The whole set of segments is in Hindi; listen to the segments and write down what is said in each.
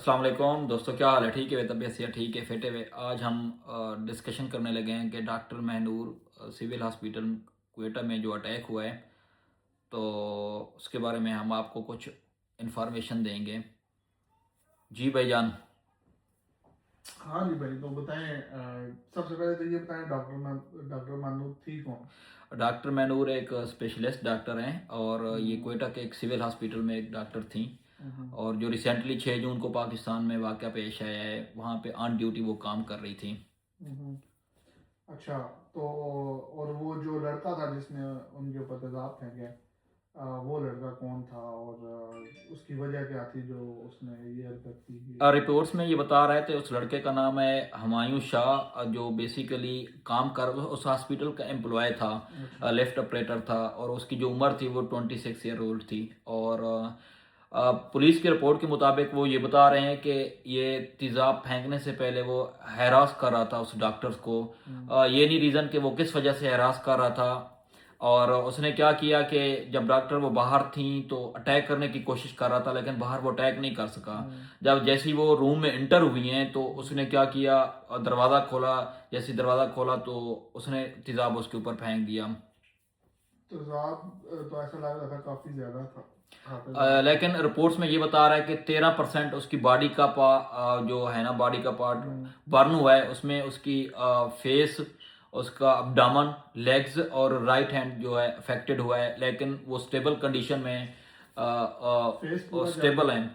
अस्सलाम वालेकुम दोस्तों, क्या हाल है? ठीक है, तबीयत से ठीक है, फिट है। आज हम डिस्कशन करने लगे हैं कि doctor Mahnoor civil hospital Quetta में जो अटैक हुआ है, तो उसके बारे में हम आपको कुछ इंफॉर्मेशन देंगे। जी भाईजान। हाँ जी भाई, तो बताएं। सबसे पहले तो ये बताएं, डॉक्टर मानूर थी कौन? डॉक्टर महनूर एक स्पेशलिस्ट डॉक्टर हैं और ये हम्म। क्वेटा के एक सिविल हॉस्पिटल में एक डॉक्टर थी। हम्म। और जो रिसेंटली 6 जून को पाकिस्तान में वाक़या पेश आया है, वहाँ पे ऑन ड्यूटी वो काम कर रही थी। हम्म। अच्छा। तो और वो जो लड़का था जिसने उनके ऊपर तेजाब फेंके, वो लड़का कौन था और उसकी वजह क्या थी जो उसने ये हरकत की? रिपोर्ट्स में ये बता रहे थे उस लड़के का नाम है हुमायूं शाह, जो बेसिकली काम कर उस हॉस्पिटल का एम्प्लॉय था। अच्छा। लिफ्ट ऑपरेटर था और उसकी जो उम्र थी वो 26 ईयर ओल्ड थी। और पुलिस की रिपोर्ट के मुताबिक वो ये बता रहे हैं कि ये तेज़ाब फेंकने से पहले वो हैरास कर रहा था उस डॉक्टर्स को। हम्म। ये नहीं रीज़न कि वो किस वजह से हैरास कर रहा था। और उसने क्या किया कि जब डॉक्टर वो बाहर थी तो अटैक करने की कोशिश कर रहा था, लेकिन बाहर वो अटैक नहीं कर सका। हम्म। जब जैसे ही वो रूम में इंटर हुई हैं तो हम्म। उसने क्या किया, दरवाज़ा खोला। जैसे ही दरवाज़ा खोला तो उसने तेज़ाब उसके ऊपर फेंक दिया। तेजाब तो ऐसा लग रहा था काफी ज्यादा था तेजाब तो। लेकिन रिपोर्ट्स में ये बता रहा है कि 13% उसकी बॉडी का जो है ना, बॉडी का पार्ट हम्म। बर्न हुआ है। उसमें उसकी फेस, उसका अब्डामन, लेग्स और राइट हैंड जो है अफेक्टेड हुआ है, लेकिन वो स्टेबल कंडीशन में फेस पूरा जल स्टेबल गया? है।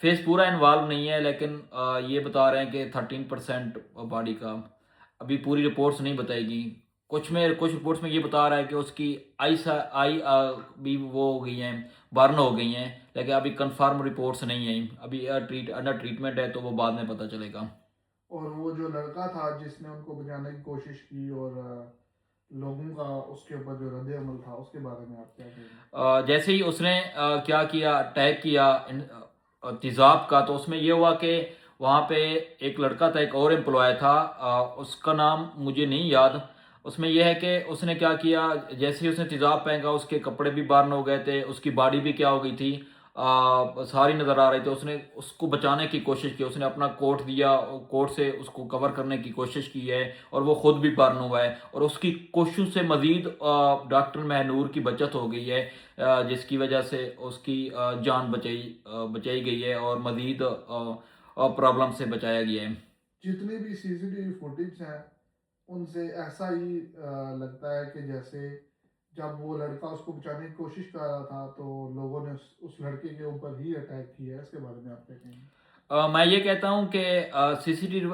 फेस पूरा इन्वॉल्व नहीं है, लेकिन ये बता रहे हैं कि 13% बॉडी का। अभी पूरी रिपोर्ट्स नहीं बताएगी। कुछ रिपोर्ट्स में ये बता रहा है कि उसकी आई भी वो हो गई हैं, बर्न हो गई हैं, लेकिन अभी कंफर्म रिपोर्ट्स नहीं आई। अभी अंडर ट्रीटमेंट है, तो वो बाद में पता चलेगा। और वो जो लड़का था जिसने उनको बचाने की कोशिश की और लोगों का उसके ऊपर जो रद्द अमल था, उसके बारे में आप क्या कहेंगे? जैसे ही उसने क्या किया, अटैक किया तेज़ाब का, तो उसमें ये हुआ कि वहाँ पे एक लड़का था, एक और एम्प्लॉय था। उसका नाम मुझे नहीं याद। उसमें यह है कि उसने क्या किया, जैसे ही उसने तेज़ाब फेंका उसके कपड़े भी बर्न हो गए थे, उसकी बॉडी भी क्या हो गई थी, सारी नज़र आ रही थी। उसने उसको बचाने की कोशिश की, उसने अपना कोट दिया, कोट से उसको कवर करने की कोशिश की है, और वो खुद भी बर्न हुआ है। और उसकी कोशिश से मज़ीद डॉक्टर महनूर की बचत हो गई है, जिसकी वजह से उसकी जान बचाई गई है और मज़ीद प्रॉब्लम से बचाया गया है। जितनी भी सीसीटीवी फुटेज हैं, उनसे ऐसा ही लगता है कि जैसे जब वो लड़का उसको बचाने की कोशिश कर रहा था तो लोगों ने उस लड़के के ऊपर ही अटैक किया है। इसके बारे में आप क्या कहेंगे? मैं ये कहता हूँ कि सीसीटीवी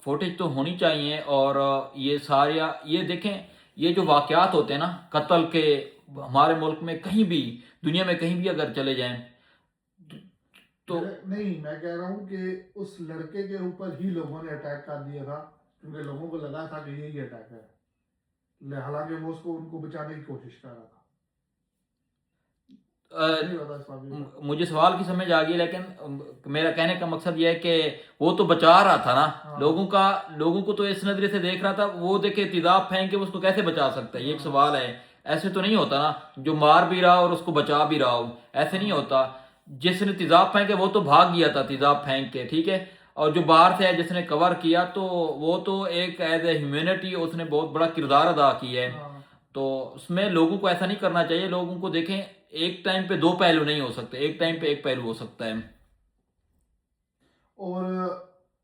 फुटेज तो होनी चाहिए। और ये सारे ये देखें, ये जो वाक़यात होते हैं ना कत्ल के, हमारे मुल्क में कहीं भी, दुनिया में कहीं भी अगर चले जाएं, तो मेरे नहीं, मैं कह रहा हूँ कि उस लड़के के ऊपर ही लोगों ने अटैक कर दिया था, क्योंकि लोगों को लगा था कि यही अटैक है, हालांकि वो उसको उनको बचाने की कोशिश कर रहा था। अ, आपको नहीं पता इस बारे में? मुझे सवाल की समझ आ गई, लेकिन मेरा कहने का मकसद यह है कि वो तो बचा रहा था ना हाँ। लोगों का। लोगों को तो इस नजरिए से देख रहा था, वो देखे तेजाब फेंक के उसको कैसे बचा सकता है, ये एक हाँ। सवाल है। ऐसे तो नहीं होता ना, जो मार भी रहा और उसको बचा भी रहा हो, ऐसे नहीं हाँ। होता। जिसने तेजाब फेंके वो तो भाग गया था तेजाब फेंक के, ठीक है। और जो बाहर से है जिसने कवर किया, तो वो तो एक एज ए ह्यूमैनिटी उसने बहुत बड़ा किरदार अदा किया है। हाँ। तो उसमें लोगों को ऐसा नहीं करना चाहिए। लोगों को देखें, एक टाइम पे दो पहलू नहीं हो सकते, एक टाइम पे एक पहलू हो सकता है। और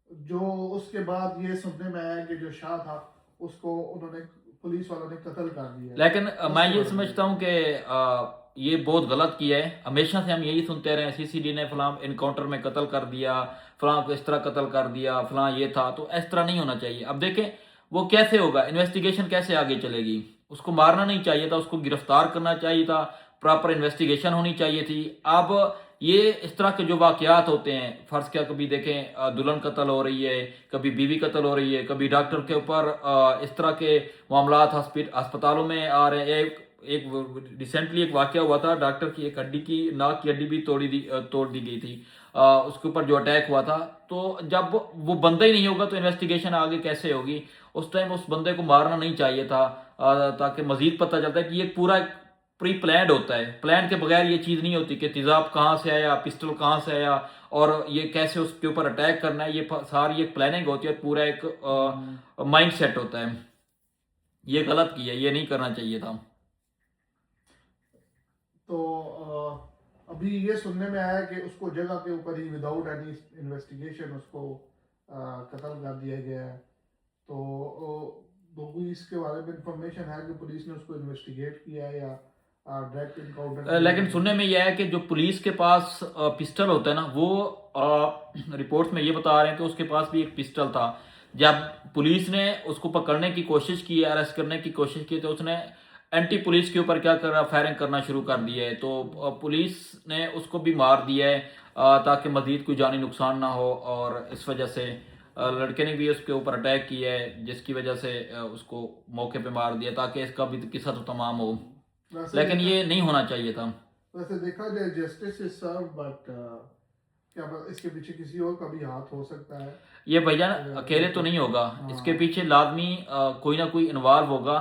जो उसके बाद ये सुनने में आया कि जो शाह था, उसको उन्होंने, पुलिस वालों ने कत्ल कर दिया लेकिन है। मैं उसके ये बारे में क्या समझता हूँ कहेंगे? कि ये बहुत गलत किया है। हमेशा से हम यही सुनते रहे, सीसीडी ने फलां इनकाउंटर में कत्ल कर दिया, फलां को इस तरह कत्ल कर दिया, फलां ये था। तो इस तरह नहीं होना चाहिए। अब देखें वो कैसे होगा, इन्वेस्टिगेशन कैसे आगे चलेगी। उसको मारना नहीं चाहिए था, उसको गिरफ्तार करना चाहिए था, प्रॉपर इन्वेस्टिगेशन होनी चाहिए थी। अब ये इस तरह के जो वाकयात होते हैं, फर्ज क्या, कभी देखें दुल्हन कत्ल हो रही है, कभी बीवी कत्ल हो रही है, कभी डॉक्टर के ऊपर इस तरह के मामलात अस्पतालों में आ रहे हैं। एक रिसेंटली एक वाकया हुआ था, डॉक्टर की एक हड्डी की, नाक की हड्डी भी तोड़ दी गई थी। उसके ऊपर जो अटैक हुआ था। तो जब वो बंदा ही नहीं होगा तो इन्वेस्टिगेशन आगे कैसे होगी। उस टाइम उस बंदे को मारना नहीं चाहिए था, ताकि मजीद पता चलता है कि ये पूरा प्री प्लान्ड होता है। प्लान के बगैर ये चीज़ नहीं होती कि तेज़ाब कहाँ से आया, पिस्टल कहाँ से आया और ये कैसे उसके ऊपर अटैक करना है, ये सारी एक प्लानिंग होती है, पूरा एक माइंड सेट होता है। ये गलत किया, ये नहीं करना चाहिए था। तो अभी ये सुनने में आया कि उसको जगह के ऊपर ही विदाउट एनी इन्वेस्टिगेशन उसको कत्ल कर दिया गया है। तो कोई इसके बारे में इंफॉर्मेशन है कि पुलिस ने उसको इन्वेस्टिगेट किया है या डायरेक्ट इनकाउंटर लेकिन सुनने में यह है कि जो पुलिस के पास पिस्टल होता है ना, वो रिपोर्ट्स में ये बता रहे हैं कि उसके पास भी एक पिस्टल था। जब पुलिस ने उसको पकड़ने की कोशिश की, अरेस्ट करने की कोशिश की, तो उसने एंटी पुलिस के ऊपर क्या कर रहा, फायरिंग करना शुरू कर दिया है। तो पुलिस ने उसको भी मार दिया है ताकि मजीद कोई जानी नुकसान ना हो, और इस वजह से लड़के ने भी उसके ऊपर अटैक किया है, जिसकी वजह से उसको मौके पे मार दिया, ताकि इसका भी किस्सा तो तमाम हो। लेकिन ये नहीं होना चाहिए था। वैसे देखा जाए जस्टिस इज सर्व, बट क्या इसके पीछे किसी और का भी हाथ हो सकता है। ये भैया अकेले तो नहीं होगा, इसके पीछे लाजमी कोई ना कोई इन्वॉल्व होगा,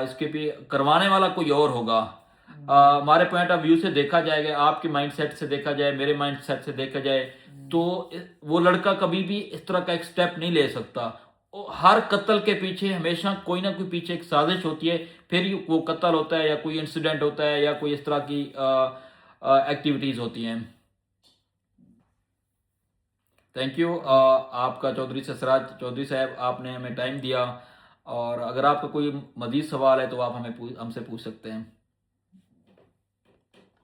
इसके भी करवाने वाला कोई और होगा। हमारे पॉइंट ऑफ व्यू से देखा जाएगा, आपके माइंड सेट से देखा जाए, मेरे माइंड सेट से देखा जाए, तो वो लड़का कभी भी इस तरह का एक स्टेप नहीं ले सकता। हर कत्ल के पीछे हमेशा कोई ना कोई पीछे एक साजिश होती है, फिर वो कत्ल होता है या कोई इंसिडेंट होता है या कोई इस तरह की एक्टिविटीज होती हैं। थैंक यू आपका चौधरी सरसराज चौधरी साहब, आपने हमें टाइम दिया, और अगर आपका कोई मज़ीद सवाल है तो आप हमसे पूछ सकते हैं।